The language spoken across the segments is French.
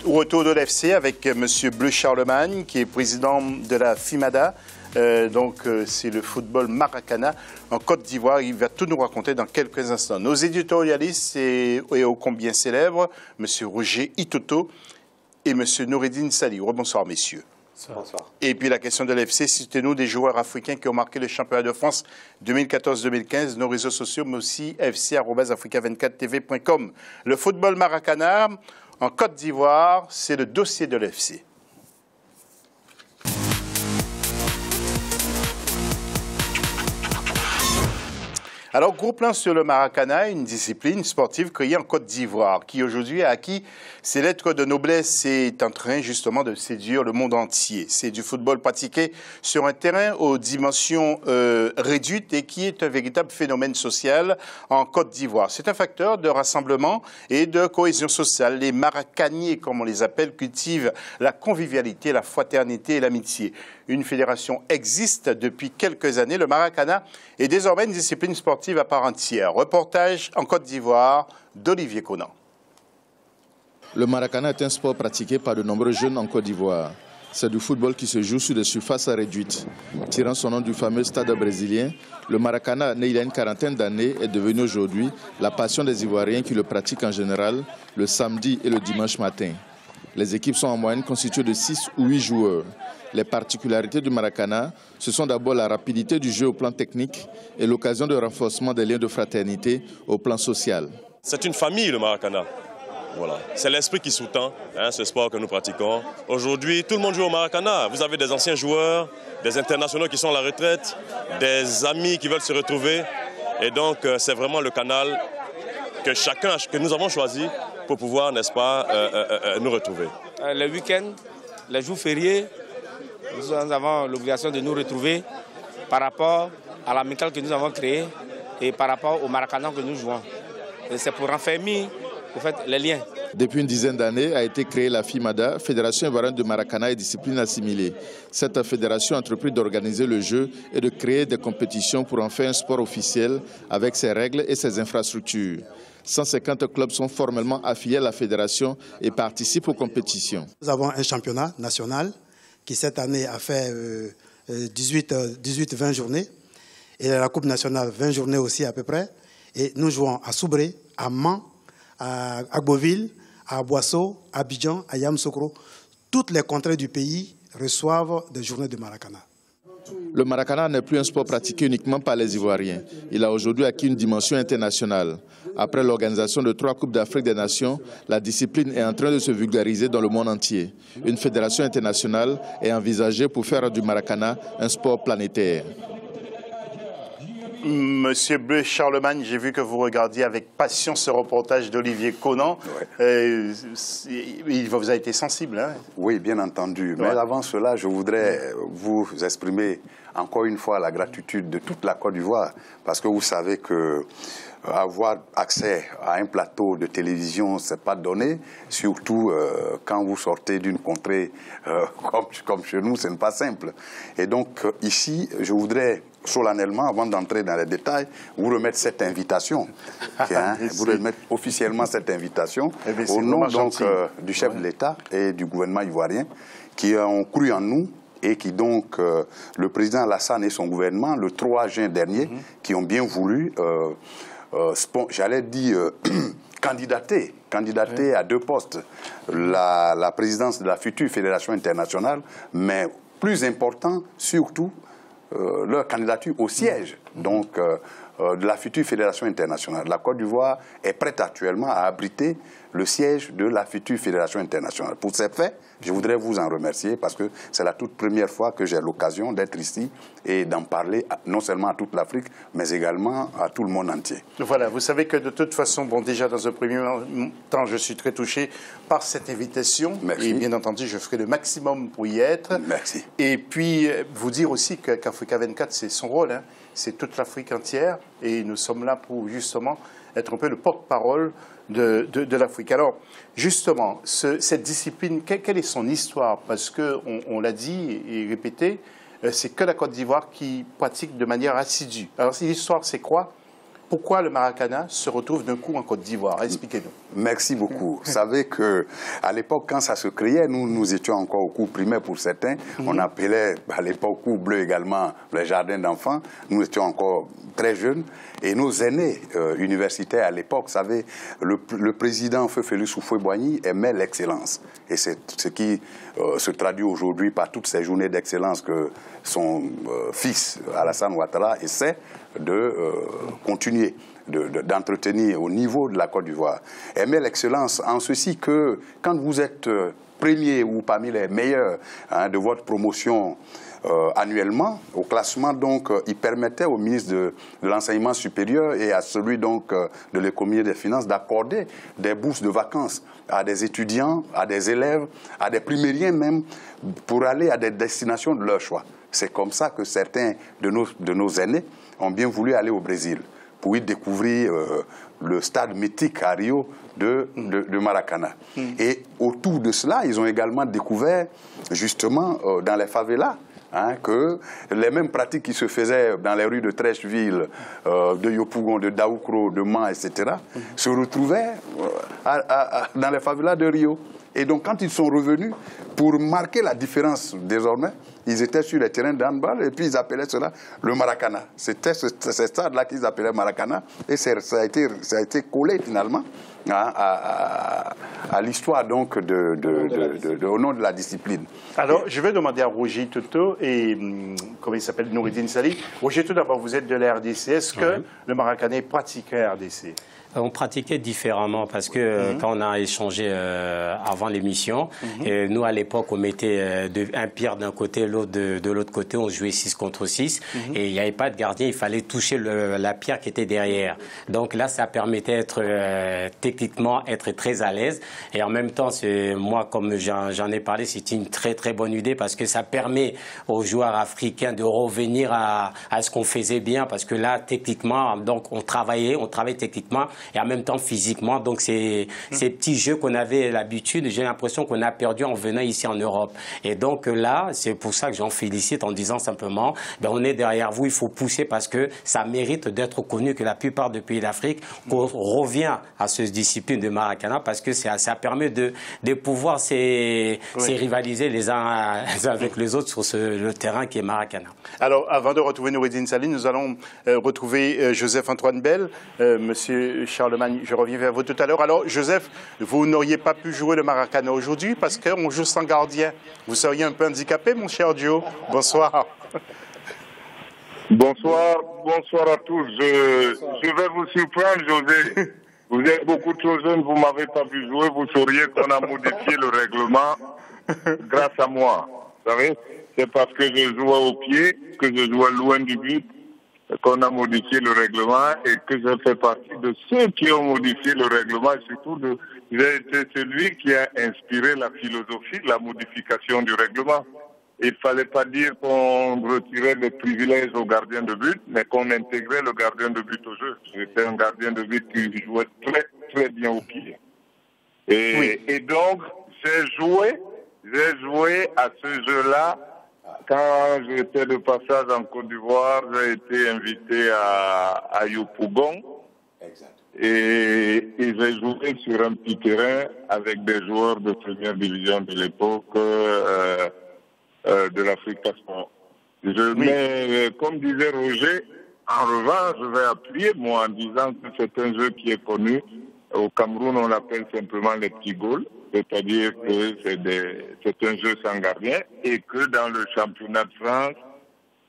Retour de l'FC avec M. Bleu Charlemagne, qui est président de la FIMADA. C'est le football Maracana en Côte d'Ivoire. Il va tout nous raconter dans quelques instants. Nos éditorialistes et ô combien célèbres, M. Roger Itoto et M. Noureddine Sali. Bonsoir, messieurs. Bonsoir. Et puis la question de l'FC, citez-nous des joueurs africains qui ont marqué le championnat de France 2014-2015, nos réseaux sociaux, mais aussi fc@africa24tv.com. Le football Maracana en Côte d'Ivoire, c'est le dossier de l'FC. Alors, gros plan sur le Maracana, une discipline sportive créée en Côte d'Ivoire, qui aujourd'hui a acquis ses lettres de noblesse et est en train justement de séduire le monde entier. C'est du football pratiqué sur un terrain aux dimensions réduites et qui est un véritable phénomène social en Côte d'Ivoire. C'est un facteur de rassemblement et de cohésion sociale. Les Maracaniers, comme on les appelle, cultivent la convivialité, la fraternité et l'amitié. Une fédération existe depuis quelques années. Le Maracana est désormais une discipline sportive à part entière. Reportage en Côte d'Ivoire d'Olivier Conan. Le Maracana est un sport pratiqué par de nombreux jeunes en Côte d'Ivoire. C'est du football qui se joue sur des surfaces réduites. Tirant son nom du fameux stade brésilien, le Maracana, né il y a une quarantaine d'années, est devenu aujourd'hui la passion des Ivoiriens qui le pratiquent en général le samedi et le dimanche matin. Les équipes sont en moyenne constituées de 6 ou 8 joueurs. Les particularités du Maracana, ce sont d'abord la rapidité du jeu au plan technique et l'occasion de renforcement des liens de fraternité au plan social. C'est une famille, le Maracana. Voilà. C'est l'esprit qui sous-tend ce sport que nous pratiquons. Aujourd'hui, tout le monde joue au Maracana. Vous avez des anciens joueurs, des internationaux qui sont à la retraite, des amis qui veulent se retrouver. Et donc, c'est vraiment le canal que nous avons choisi pour pouvoir, n'est-ce pas, nous retrouver. Le week-end, les jours fériés, nous avons l'obligation de nous retrouver par rapport à l'amicale que nous avons créée et par rapport au Maracana que nous jouons. Et c'est pour renfermer les liens. Depuis une dizaine d'années a été créée la FIMADA, Fédération ivoirienne de Maracana et disciplines assimilées. Cette fédération a entrepris d'organiser le jeu et de créer des compétitions pour en faire un sport officiel avec ses règles et ses infrastructures. 150 clubs sont formellement affiliés à la fédération et participent aux compétitions. Nous avons un championnat national qui cette année a fait 18-20 journées. Et la Coupe nationale, 20 journées aussi à peu près. Et nous jouons à Soubré, à Mans, à Agboville, à Boisseau, à Abidjan, à Yamoussoukro. Toutes les contrées du pays reçoivent des journées de Maracana. Le Maracana n'est plus un sport pratiqué uniquement par les Ivoiriens. Il a aujourd'hui acquis une dimension internationale. Après l'organisation de 3 Coupes d'Afrique des Nations, la discipline est en train de se vulgariser dans le monde entier. Une fédération internationale est envisagée pour faire du Maracana un sport planétaire. Monsieur Bleu Charlemagne, j'ai vu que vous regardiez avec passion ce reportage d'Olivier Conan. Ouais. Il vous a été sensible, hein? Oui, bien entendu. Mais avant cela, je voudrais vous exprimer encore une fois la gratitude de toute la Côte d'Ivoire, parce que vous savez que avoir accès à un plateau de télévision, ce n'est pas donné, surtout quand vous sortez d'une contrée comme chez nous, ce n'est pas simple. Et donc ici, je voudrais solennellement, avant d'entrer dans les détails, vous remettre cette invitation, vous remettre officiellement cette invitation au nom donc, du chef de l'État et du gouvernement ivoirien qui ont cru en nous et qui donc, le président Alassane et son gouvernement, le 3 juin dernier, qui ont bien voulu, j'allais dire, candidater à 2 postes, la présidence de la future Fédération internationale, mais plus important, surtout, leur candidature au siège donc, de la future Fédération internationale. La Côte d'Ivoire est prête actuellement à abriter le siège de la future Fédération internationale. Pour ces faits, je voudrais vous en remercier parce que c'est la toute première fois que j'ai l'occasion d'être ici et d'en parler non seulement à toute l'Afrique, mais également à tout le monde entier. Voilà, vous savez que de toute façon, bon, déjà dans un premier temps, je suis très touché par cette invitation. Merci. Et bien entendu, je ferai le maximum pour y être. Merci. Et puis, vous dire aussi qu'Africa 24, c'est son rôle, hein. C'est toute l'Afrique entière et nous sommes là pour justement être un peu le porte-parole de l'Afrique. Alors, justement, cette discipline, quelle est son histoire? Parce qu'on l'a dit et répété, c'est que la Côte d'Ivoire qui pratique de manière assidue. Alors, l'histoire, c'est quoi? Pourquoi le Maracana se retrouve d'un coup en Côte d'Ivoire? Expliquez-nous. Merci beaucoup. Vous savez qu'à l'époque, quand ça se créait, nous étions encore au cours primaire pour certains. On appelait à l'époque cours bleu également les jardins d'enfants. Nous étions encore très jeunes. Et nos aînés universitaires à l'époque, vous savez, le président Feu Félix Houphouët-Boigny aimait l'excellence. Et c'est ce qui se traduit aujourd'hui par toutes ces journées d'excellence que son fils, Alassane Ouattara, essaie de continuer, d'entretenir au niveau de la Côte d'Ivoire. Aimer l'excellence en ceci que quand vous êtes premier ou parmi les meilleurs de votre promotion annuellement, au classement, donc, il permettait au ministre de l'Enseignement supérieur et à celui donc, de l'économie et des finances d'accorder des bourses de vacances à des étudiants, à des élèves, à des primériens même, pour aller à des destinations de leur choix. C'est comme ça que certains de nos aînés ont bien voulu aller au Brésil pour y découvrir le stade mythique à Rio de Maracana. Et autour de cela, ils ont également découvert, justement, dans les favelas, que les mêmes pratiques qui se faisaient dans les rues de Trècheville, de Yopougon, de Daoukro, de Mans, etc., se retrouvaient dans les favelas de Rio. Et donc, quand ils sont revenus, pour marquer la différence désormais, ils étaient sur les terrains d'handball et puis ils appelaient cela le Maracana. C'était ce stade-là qu'ils appelaient Maracana et ça a été collé finalement à l'histoire donc au nom de la discipline. Alors, je vais demander à Roger Toto et, comment il s'appelle, Noureddine Sali. Roger, tout d'abord, vous êtes de la RDC. Est-ce que le Maracanais pratique la RDC? On pratiquait différemment parce que quand on a échangé avant l'émission, nous à l'époque on mettait un pierre d'un côté, l'autre de l'autre côté, on jouait 6 contre 6 et il n'y avait pas de gardien, il fallait toucher la pierre qui était derrière. Donc là ça permettait d'être techniquement être très à l'aise et en même temps moi comme j'en ai parlé, c'est une très très bonne idée parce que ça permet aux joueurs africains de revenir à ce qu'on faisait bien parce que là techniquement donc on travaillait techniquement et en même temps physiquement. Donc ces petits jeux qu'on avait l'habitude, j'ai l'impression qu'on a perdu en venant ici en Europe. Et donc là, c'est pour ça que j'en félicite en disant simplement, on est derrière vous, il faut pousser parce que ça mérite d'être connu que la plupart des pays d'Afrique, qu'on revient à cette discipline de Maracana parce que ça permet de pouvoir rivaliser les uns avec les autres sur le terrain qui est Maracana. Alors, avant de retrouver Noureddine Sali, nous allons retrouver Joseph-Antoine Bell, Monsieur Charlemagne, je reviens vers vous tout à l'heure. Alors, Joseph, vous n'auriez pas pu jouer le Maracana aujourd'hui parce qu'on joue sans gardien. Vous seriez un peu handicapé, mon cher Joe. Bonsoir. Bonsoir à tous. Je vais vous surprendre, José. Vous êtes beaucoup trop jeune, vous ne m'avez pas vu jouer. Vous sauriez qu'on a modifié le règlement grâce à moi. Vous savez, c'est parce que je jouais au pied, que je jouais loin du but, qu'on a modifié le règlement et que je fais partie de ceux qui ont modifié le règlement et surtout j'ai été celui qui a inspiré la philosophie de la modification du règlement. Il ne fallait pas dire qu'on retirait les privilèges aux gardiens de but, mais qu'on intégrait le gardien de but au jeu. J'étais un gardien de but qui jouait très, très bien au pied. Et donc, j'ai joué à ce jeu-là. Quand j'étais de passage en Côte d'Ivoire, j'ai été invité à Yopougon et j'ai joué sur un petit terrain avec des joueurs de première division de l'époque de l'Afrique Sport. Mais comme disait Roger, en revanche, je vais appuyer moi en disant que c'est un jeu qui est connu. Au Cameroun, on l'appelle simplement les petits goals. C'est-à-dire que c'est un jeu sans gardien et que dans le championnat de France,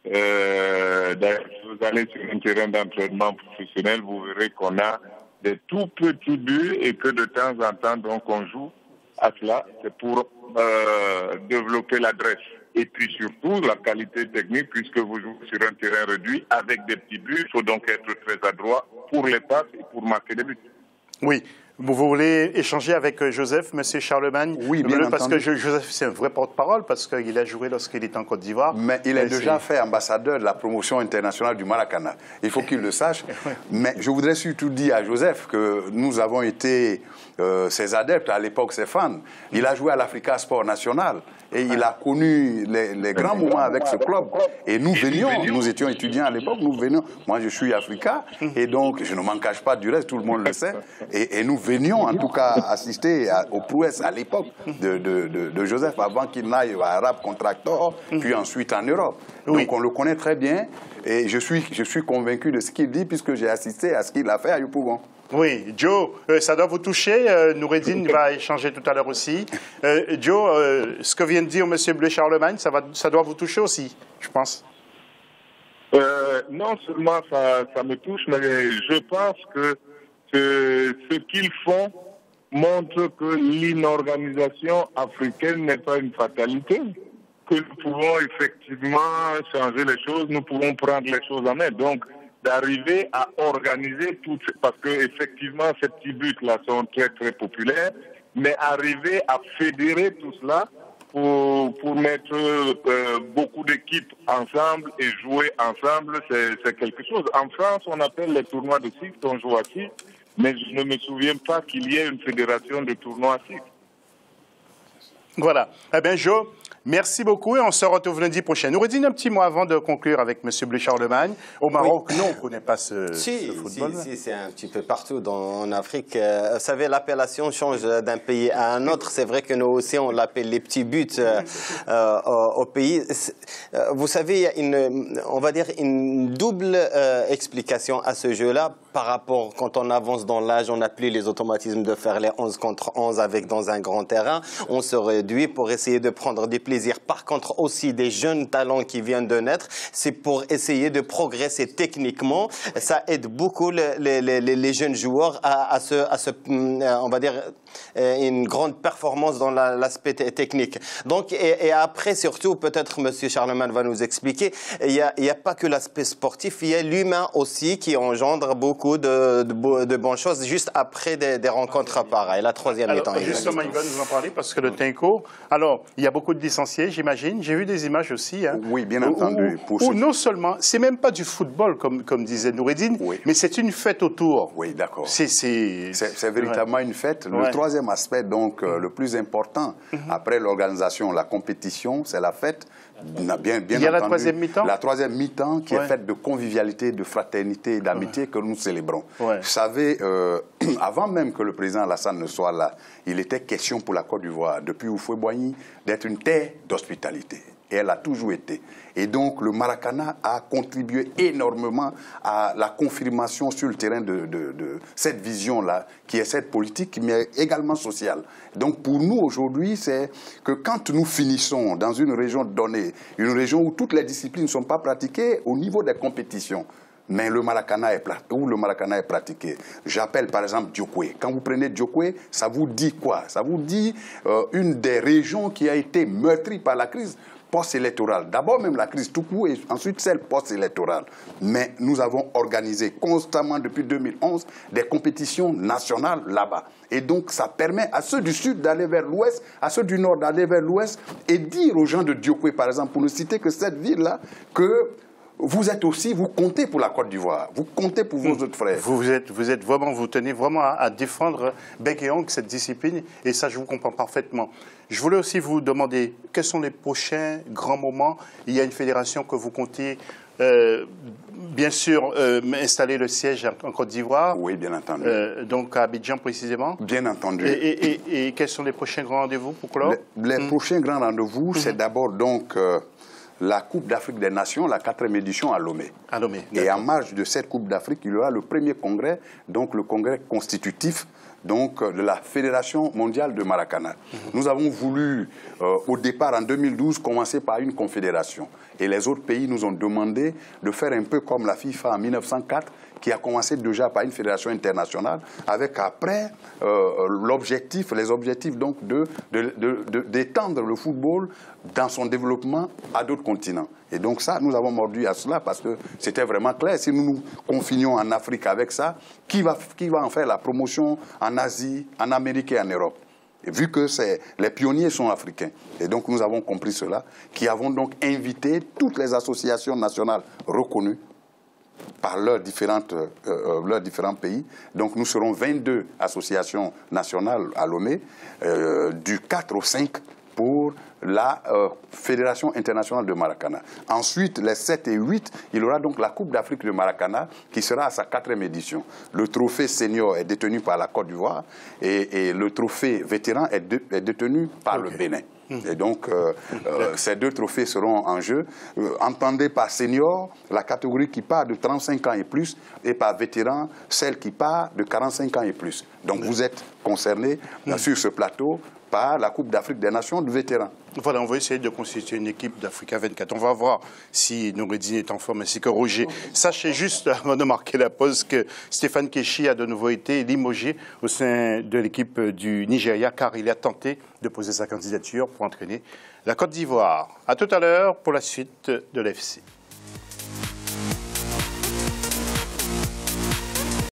vous allez sur un terrain d'entraînement professionnel, vous verrez qu'on a des tout petits buts et que de temps en temps, donc, on joue à cela. C'est pour développer l'adresse. Et puis surtout, la qualité technique, puisque vous jouez sur un terrain réduit avec des petits buts, il faut donc être très adroit pour les passes et pour marquer des buts. Oui. Vous voulez échanger avec Joseph, M. Charlemagne? Oui, bien entendu. Parce que Joseph, c'est un vrai porte-parole, parce qu'il a joué lorsqu'il était en Côte d'Ivoire. Mais il est déjà fait ambassadeur de la promotion internationale du Maracana. Il faut qu'il le sache. Mais je voudrais surtout dire à Joseph que nous avons été ses adeptes, à l'époque ses fans. Il a joué à l'Africa Sport National. Et il a connu les grands moments avec ce club. Et nous venions, nous étions étudiants à l'époque, nous venions. Moi, je suis africain, et donc je ne m'en cache pas du reste, tout le monde le sait. Et nous venions, en tout cas, assister aux prouesses à l'époque de Joseph, avant qu'il n'aille à Arab Contractor, puis ensuite en Europe. Donc on le connaît très bien, et je suis convaincu de ce qu'il dit, puisque j'ai assisté à ce qu'il a fait à Yopougon. Oui, Joe, ça doit vous toucher. Noureddine va échanger tout à l'heure aussi. Joe, ce que vient de dire M. Bleu Charlemagne, ça doit vous toucher aussi, je pense. Non seulement ça me touche, mais je pense que ce qu'ils font montre que l'inorganisation africaine n'est pas une fatalité, que nous pouvons effectivement changer les choses, nous pouvons prendre les choses en main. Donc, d'arriver à organiser tout, parce que effectivement ces petits buts-là sont très très populaires, mais arriver à fédérer tout cela pour mettre beaucoup d'équipes ensemble et jouer ensemble, c'est quelque chose. En France, on appelle les tournois de cycle, on joue à 6, mais je ne me souviens pas qu'il y ait une fédération de tournois à 6. Voilà. Eh bien, Joe, merci beaucoup et on se retrouve lundi prochain. Noureddine, un petit mot avant de conclure avec M. Bleu Charlemagne. Au Maroc, non, on ne connaît pas ce football. Si, c'est un petit peu partout en Afrique. Vous savez, l'appellation change d'un pays à un autre. C'est vrai que nous aussi, on l'appelle les petits buts au pays. Vous savez, il y a on va dire une double explication à ce jeu-là. Par rapport, quand on avance dans l'âge, on n'a plus les automatismes de faire les 11 contre 11 avec dans un grand terrain. On se réduit pour essayer de prendre du plaisir. Par contre, aussi des jeunes talents qui viennent de naître, c'est pour essayer de progresser techniquement. Ça aide beaucoup les jeunes joueurs à on va dire, une grande performance dans l'aspect technique. Donc, et après, surtout, peut-être M. Charlemagne va nous expliquer, il y a pas que l'aspect sportif, il y a l'humain aussi qui engendre beaucoup de bonnes choses juste après des rencontres pareilles. La troisième mi-temps. Justement, il va nous en parler parce que le Tinko, alors, il y a beaucoup de licenciés, j'imagine. J'ai vu des images aussi. Hein, oui, bien entendu. Où non seulement, c'est même pas du football, comme disait Noureddine, mais c'est une fête autour. Oui, d'accord. C'est véritablement une fête. Le troisième aspect, donc, le plus important, après l'organisation, la compétition, c'est la fête. Bien il y a la troisième mi-temps. La troisième mi-temps qui est faite de convivialité, de fraternité et d'amitié que nous célébrons. Vous savez, avant même que le président Alassane ne soit là, il était question pour la Côte d'Ivoire, depuis Houphouët-Boigny, d'être une terre d'hospitalité. Et elle a toujours été. Et donc, le Maracana a contribué énormément à la confirmation sur le terrain de cette vision-là, qui est cette politique, mais également sociale. Donc, pour nous, aujourd'hui, c'est que quand nous finissons dans une région donnée, une région où toutes les disciplines ne sont pas pratiquées au niveau des compétitions, mais le Maracana est pratiqué. J'appelle par exemple Diokwe. Quand vous prenez Diokwe, ça vous dit quoi? Ça vous dit une des régions qui a été meurtrie par la crise post-électorale. D'abord même la crise tout court et ensuite celle post-électorale. Mais nous avons organisé constamment depuis 2011 des compétitions nationales là-bas. Et donc ça permet à ceux du sud d'aller vers l'ouest, à ceux du nord d'aller vers l'ouest et dire aux gens de Diokwe par exemple, pour ne citer que cette ville-là, que vous êtes aussi, vous comptez pour la Côte d'Ivoire, vous comptez pour vos autres frères. Vous tenez vraiment à défendre bec et ongle cette discipline, et ça je vous comprends parfaitement. Je voulais aussi vous demander, quels sont les prochains grands moments? Il y a une fédération que vous comptez, bien sûr, installer le siège en Côte d'Ivoire. Oui, bien entendu. Donc à Abidjan précisément. Bien entendu. Et quels sont les prochains grands rendez-vous pour clore? Les prochains grands rendez-vous, c'est d'abord donc la Coupe d'Afrique des Nations, la 4e édition à Lomé. Et en marge de cette Coupe d'Afrique, il y aura le premier congrès, donc le congrès constitutif donc, de la Fédération mondiale de Maracana. Nous avons voulu, au départ en 2012, commencer par une confédération. Et les autres pays nous ont demandé de faire un peu comme la FIFA en 1904, qui a commencé déjà par une fédération internationale, avec après les objectifs donc d'étendre le football dans son développement à d'autres continents. Et donc ça, nous avons mordu à cela parce que c'était vraiment clair. Si nous nous confinions en Afrique avec ça, qui va en faire la promotion en Asie, en Amérique et en Europe? Et vu que les pionniers sont africains. Et donc nous avons compris cela, qui avons donc invité toutes les associations nationales reconnues par leurs différents pays. Donc nous serons 22 associations nationales à Lomé, du 4 au 5 pour la Fédération internationale de Maracana. Ensuite, les 7 et 8, il y aura donc la Coupe d'Afrique de Maracana qui sera à sa 4e édition. Le trophée senior est détenu par la Côte d'Ivoire et le trophée vétéran est détenu par le Bénin. Et donc, ces 2 trophées seront en jeu. Entendez par senior la catégorie qui part de 35 ans et plus, et par vétéran, celle qui part de 45 ans et plus. Donc, vous êtes concernés sur ce plateau par la Coupe d'Afrique des Nations de vétérans. Voilà, on va essayer de constituer une équipe d'Africa 24. On va voir si Noureddine est en forme ainsi que Roger. Sachez juste, avant de marquer la pause, que Stéphane Keshi a de nouveau été limogé au sein de l'équipe du Nigeria car il a tenté de poser sa candidature pour entraîner la Côte d'Ivoire. À tout à l'heure pour la suite de l'FC.